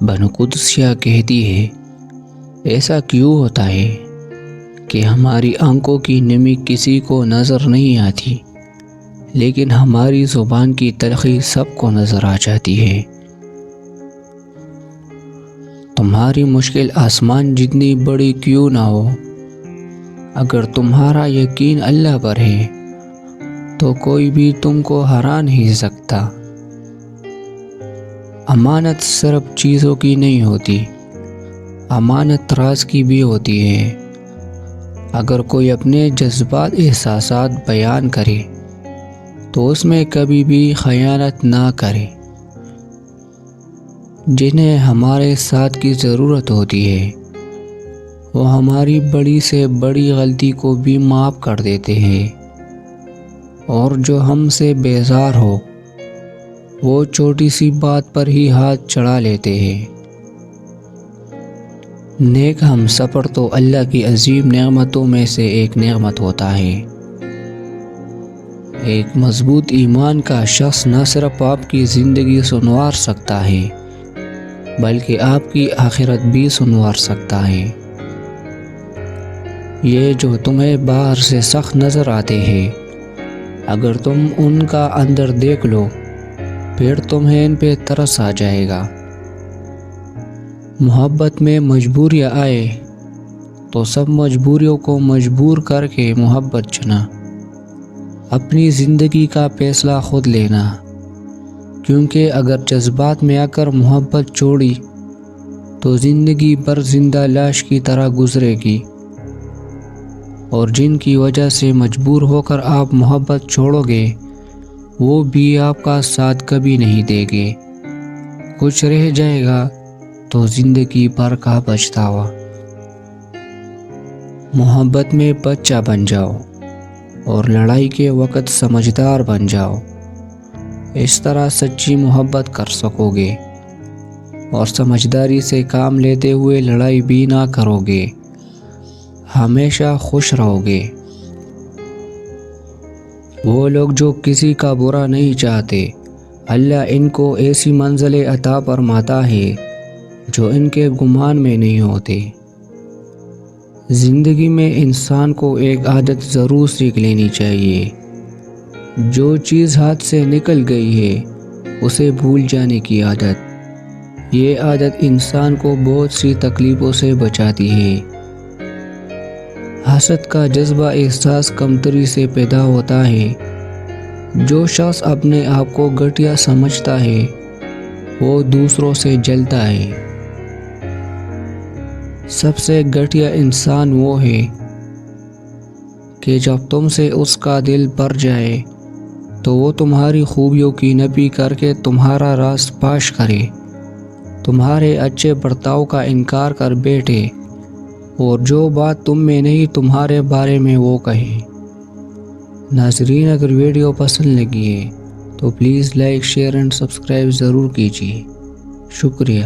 بنو قدسیہ کہتی ہے، ایسا کیوں ہوتا ہے کہ ہماری آنکھوں کی نمی کسی کو نظر نہیں آتی، لیکن ہماری زبان کی تلخی سب کو نظر آ جاتی ہے۔ تمہاری مشکل آسمان جتنی بڑی کیوں نہ ہو، اگر تمہارا یقین اللہ پر ہے تو کوئی بھی تم کو ہرا نہیں سکتا۔ امانت صرف چیزوں کی نہیں ہوتی، امانت راز کی بھی ہوتی ہے۔ اگر کوئی اپنے جذبات احساسات بیان کرے تو اس میں کبھی بھی خیانت نہ کرے۔ جنہیں ہمارے ساتھ کی ضرورت ہوتی ہے وہ ہماری بڑی سے بڑی غلطی کو بھی معاف کر دیتے ہیں، اور جو ہم سے بیزار ہو وہ چھوٹی سی بات پر ہی ہاتھ چڑھا لیتے ہیں۔ نیک ہم سفر تو اللہ کی عظیم نعمتوں میں سے ایک نعمت ہوتا ہے۔ ایک مضبوط ایمان کا شخص نہ صرف آپ کی زندگی سنوار سکتا ہے بلکہ آپ کی آخرت بھی سنوار سکتا ہے۔ یہ جو تمہیں باہر سے سخت نظر آتے ہیں، اگر تم ان کا اندر دیکھ لو پھر تمہیں ان پہ ترس آ جائے گا۔ محبت میں مجبوریاں آئے تو سب مجبوریوں کو مجبور کر کے محبت چنا۔ اپنی زندگی کا فیصلہ خود لینا، کیونکہ اگر جذبات میں آ کر محبت چھوڑی تو زندگی بھر زندہ لاش کی طرح گزرے گی، اور جن کی وجہ سے مجبور ہو کر آپ محبت چھوڑو گے وہ بھی آپ کا ساتھ کبھی نہیں دیں گے۔ کچھ رہ جائے گا تو زندگی بھر کا پچھتاوا۔ محبت میں بچہ بن جاؤ اور لڑائی کے وقت سمجھدار بن جاؤ، اس طرح سچی محبت کر سکو گے اور سمجھداری سے کام لیتے ہوئے لڑائی بھی نہ کرو گے، ہمیشہ خوش رہو گے۔ وہ لوگ جو کسی کا برا نہیں چاہتے، اللہ ان کو ایسی منزلیں عطا فرماتا ہے جو ان کے گمان میں نہیں ہوتے۔ زندگی میں انسان کو ایک عادت ضرور سیکھ لینی چاہیے، جو چیز ہاتھ سے نکل گئی ہے اسے بھول جانے کی عادت۔ یہ عادت انسان کو بہت سی تکلیفوں سے بچاتی ہے۔ حسد کا جذبہ احساس کمتری سے پیدا ہوتا ہے۔ جو شخص اپنے آپ کو گھٹیا سمجھتا ہے وہ دوسروں سے جلتا ہے۔ سب سے گھٹیا انسان وہ ہے کہ جب تم سے اس کا دل بھر جائے تو وہ تمہاری خوبیوں کی نفی کر کے تمہارا راز فاش کرے، تمہارے اچھے برتاؤ کا انکار کر بیٹھے، اور جو بات تم میں نہیں تمہارے بارے میں وہ کہے۔ ناظرین، اگر ویڈیو پسند لگی ہے تو please like, share and subscribe ضرور کیجیے۔ شکریہ۔